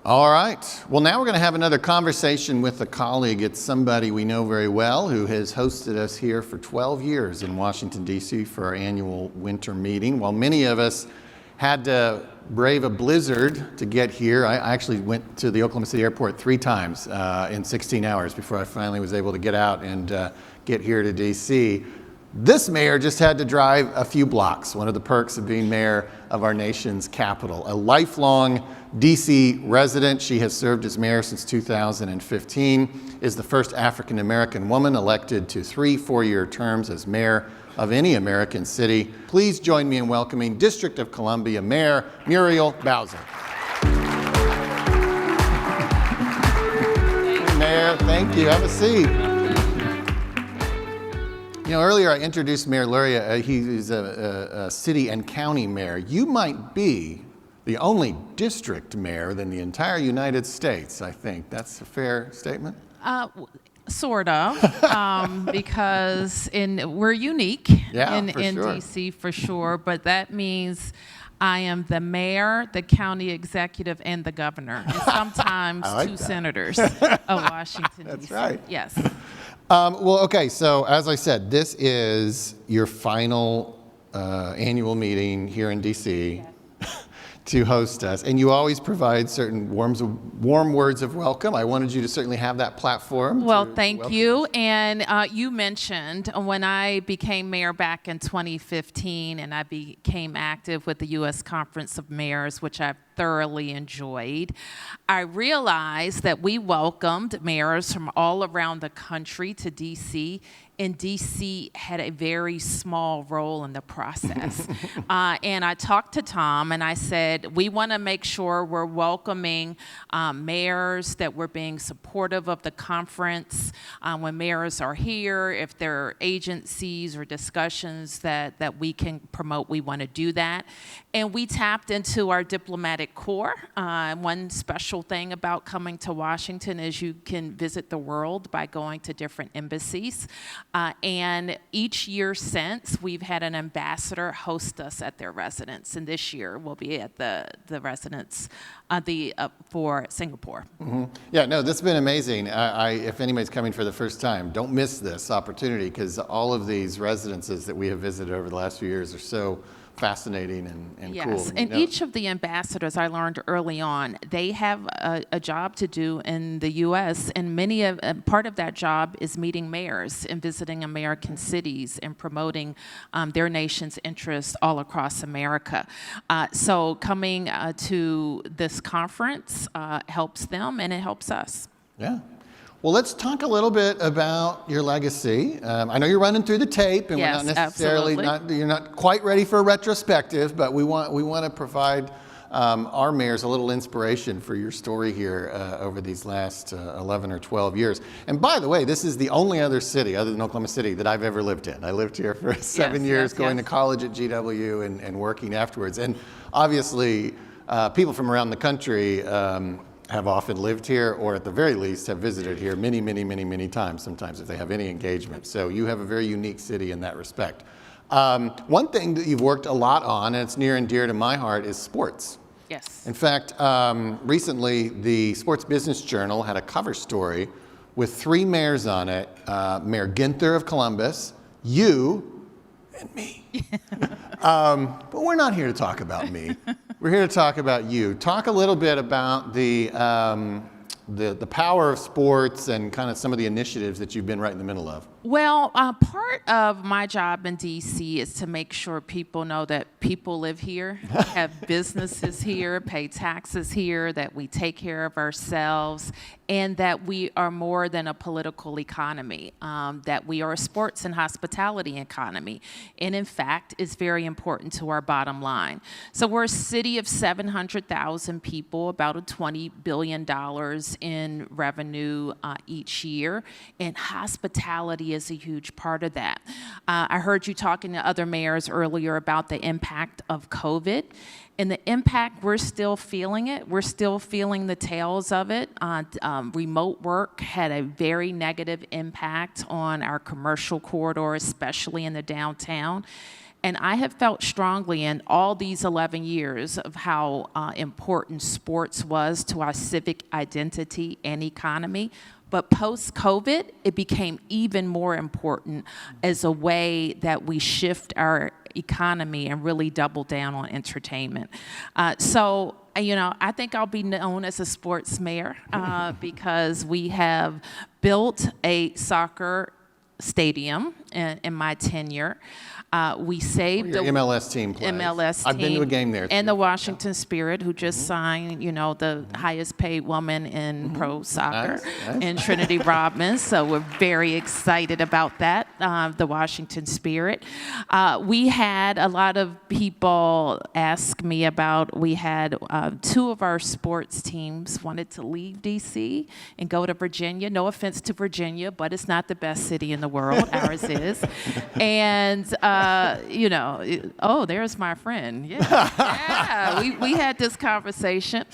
All right. Well, now we're going to have another conversation with a colleague. It's somebody we know very well who has hosted us here for 12 years in Washington, D.C. for our annual winter meeting. While many of us had to brave a blizzard to get here, I actually went to the Oklahoma City airport 3 times in 16 hours before I finally was able to get out and get here to D.C. This mayor just had to drive a few blocks, one of the perks of being mayor of our nation's capital. A lifelong D.C. resident, she has served as mayor since 2015, is the first African-American woman elected to 3 4-year terms as mayor of any American city. Please join me in welcoming District of Columbia Mayor Muriel Bowser. Hey, Mayor, thank you. Have a seat. You know, earlier I introduced Mayor Luria. He's a city and county mayor. You might be the only district mayor in the entire United States, I think. That's a fair statement? Sort of, because we're unique in sure. DC for sure, but that means I am the mayor, the county executive, and the governor, and sometimes like 2 that. senators of Washington, That's DC. right. Yes. Well, okay, so as I said, this is your final annual meeting here in D.C. to host us, and you always provide certain warm words of welcome. I wanted you to certainly have that platform. Well, thank you. And you mentioned when I became mayor back in 2015, and I became active with the U.S. Conference of Mayors, which I've thoroughly enjoyed, I realized that we welcomed mayors from all around the country to D.C., and D.C. had a very small role in the process. And I talked to Tom and I said, we want to make sure we're welcoming mayors, that we're being supportive of the conference. When mayors are here, if there are agencies or discussions that we can promote, we want to do that. And we tapped into our diplomatic corps. One special thing about coming to Washington is you can visit the world by going to different embassies. And each year since, we've had an ambassador host us at their residence. And this year, we'll be at the residence for Singapore. Mm-hmm. Yeah, no, this has been amazing. If anybody's coming for the first time, don't miss this opportunity, because all of these residences that we have visited over the last few years are so fascinating and yes. cool. Yes, and each of the ambassadors, I learned early on, they have a job to do in the U.S., and part of that job is meeting mayors and visiting American cities and promoting their nation's interests all across America. So coming to this conference helps them, and it helps us. Yeah. Well, let's talk a little bit about your legacy. I know you're running through the tape, and yes, we're not necessarily you're not quite ready for a retrospective, but we want to provide our mayors a little inspiration for your story here over these last 11 or 12 years. And by the way, this is the only other city other than Oklahoma City that I've ever lived in. I lived here for 7 years, going to college at GW and working afterwards. And obviously, people from around the country have often lived here, or at the very least have visited here many, many, many, many times, sometimes if they have any engagement. So you have a very unique city in that respect. One thing that you've worked a lot on, and it's near and dear to my heart, is sports. Yes. In fact, recently the Sports Business Journal had a cover story with 3 mayors on it, Mayor Ginther of Columbus, you, and me. But we're not here to talk about me. We're here to talk about you. Talk a little bit about the power of sports and kind of some of the initiatives that you've been right in the middle of. Well, part of my job in D.C. is to make sure people know that people live here, have businesses here, pay taxes here, that we take care of ourselves, and that we are more than a political economy, that we are a sports and hospitality economy. And in fact, it's very important to our bottom line. So we're a city of 700,000 people, about a $20 billion in revenue each year, and hospitality is a huge part of that. I heard you talking to other mayors earlier about the impact of COVID. And the impact, we're still feeling it. We're still feeling the tails of it. Remote work had a very negative impact on our commercial corridor, especially in the downtown. And I have felt strongly in all these 11 years of how important sports was to our civic identity and economy. But post-COVID, it became even more important as a way that we shift our economy and really double down on entertainment. So, I think I'll be known as a sports mayor because we have built a soccer stadium in my tenure. We saved Your MLS team plays. MLS I've been to a game there. And the Washington Spirit, who just signed, the highest paid woman in pro soccer, Nice. in Trinity Robbins. So we're very excited about that, the Washington Spirit. We had a lot of people ask me about, we had 2 of our sports teams wanted to leave D.C. and go to Virginia. No offense to Virginia, but it's not the best city in the world. Ours is. And, there's my friend. Yeah, we had this conversation.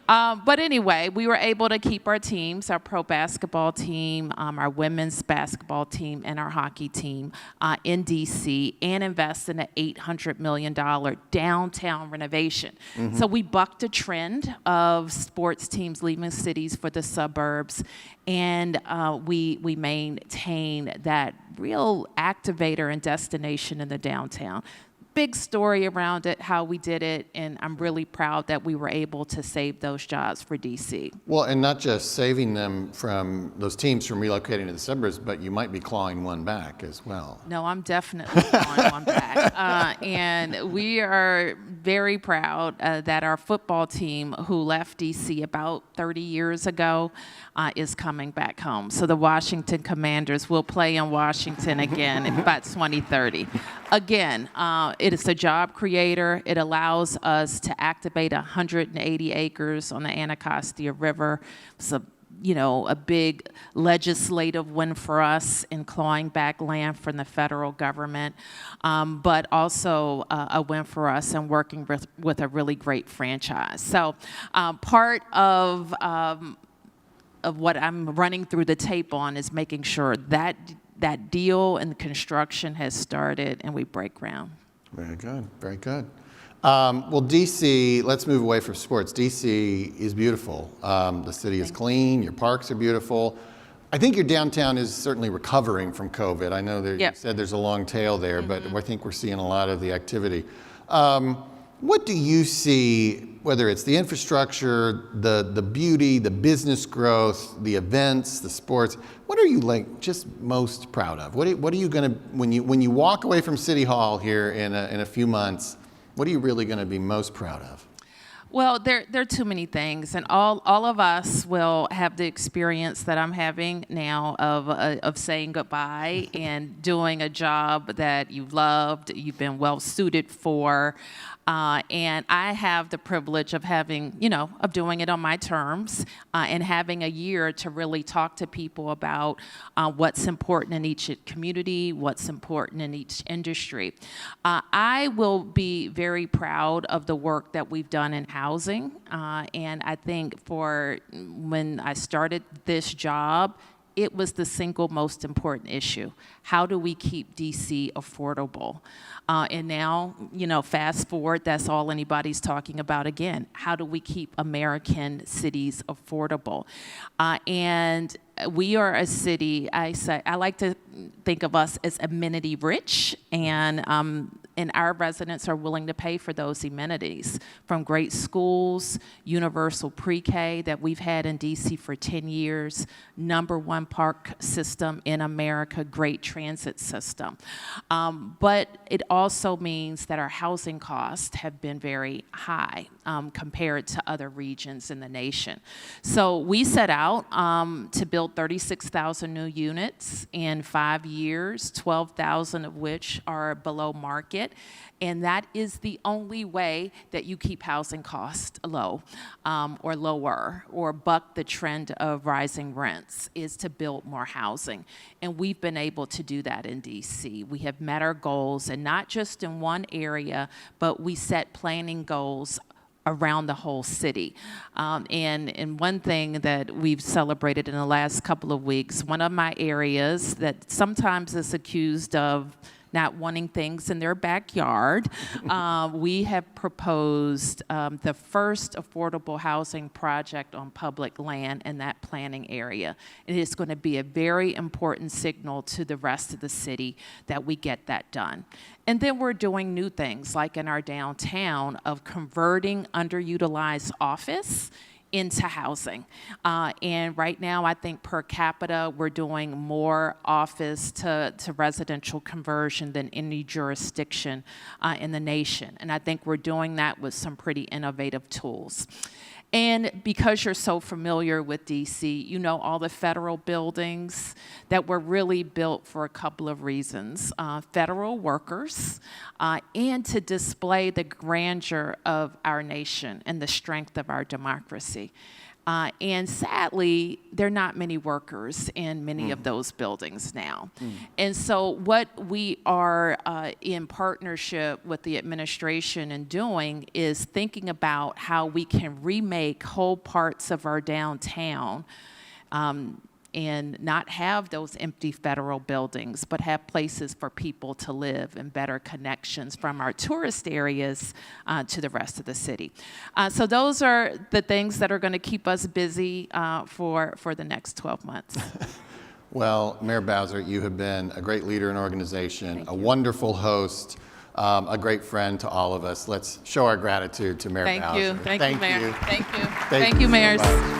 But anyway, we were able to keep our teams, our pro basketball team, our women's basketball team, and our hockey team in D.C. and invest in an $800 million downtown renovation. So we bucked a trend of sports teams leaving cities for the suburbs, and we maintain that real activator and destination in the downtown. Big story around it, how we did it, and I'm really proud that we were able to save those jobs for D.C. Well, and not just saving them from those teams from relocating to the suburbs, but you might be clawing one back as well. No, I'm definitely clawing one back. And we are very proud that our football team, who left D.C. about 30 years ago, is coming back home. So the Washington Commanders will play in Washington again by 2030. Again, it is a job creator. It allows us to activate 180 acres on the Anacostia River. It's a big legislative win for us in clawing back land from the federal government, but also a win for us in working with a really great franchise. So part of what I'm running through the tape on is making sure that deal and the construction has started and we break ground. Very good, very good. Well, D.C., let's move away from sports. D.C. is beautiful. The city is clean, your parks are beautiful. I think your downtown is certainly recovering from COVID. I know that you said there's a long tail there, but I think we're seeing a lot of the activity. What do you see, whether it's the infrastructure, the beauty, the business growth, the events, the sports, what are you just most proud of? What are you going to, when you walk away from City Hall here in a few months, what are you really going to be most proud of? Well, there are too many things, and all of us will have the experience that I'm having now of saying goodbye and doing a job that you loved, you've been well suited for. And I have the privilege of of doing it on my terms and having a year to really talk to people about what's important in each community, what's important in each industry. I will be very proud of the work that we've done in housing. And I think when I started this job, it was the single most important issue. How do we keep D.C. affordable? And now, fast forward, that's all anybody's talking about again. How do we keep American cities affordable? And we are a city, I like to think of us as amenity rich, and our residents are willing to pay for those amenities, from great schools, universal pre-K that we've had in D.C. for 10 years, #1 park system in America, great transit system. But it also means that our housing costs have been very high compared to other regions in the nation. So we set out to build 36,000 new units in 5 years, 12,000 of which are below market. And that is the only way that you keep housing costs low or lower, or buck the trend of rising rents, is to build more housing. And we've been able to do that in D.C. We have met our goals, and not just in one area, but we set planning goals around the whole city. And one thing that we've celebrated in the last couple of weeks, one of my areas that sometimes is accused of not wanting things in their backyard, we have proposed the first affordable housing project on public land in that planning area. It is going to be a very important signal to the rest of the city that we get that done. And then we're doing new things, like in our downtown, of converting underutilized office into housing. And right now, I think per capita, we're doing more office to residential conversion than any jurisdiction in the nation. And I think we're doing that with some pretty innovative tools. And because you're so familiar with DC, you know all the federal buildings that were really built for a couple of reasons. Federal workers, and to display the grandeur of our nation and the strength of our democracy. And sadly, there are not many workers in many of those buildings now. And so what we are in partnership with the administration and doing is thinking about how we can remake whole parts of our downtown and not have those empty federal buildings, but have places for people to live and better connections from our tourist areas to the rest of the city. So those are the things that are going to keep us busy for the next 12 months. Well, Mayor Bowser, you have been a great leader in organization, a wonderful host, a great friend to all of us. Let's show our gratitude to Mayor Bowser. Thank you, Mayor. Thank you, Thank you, mayors. So much.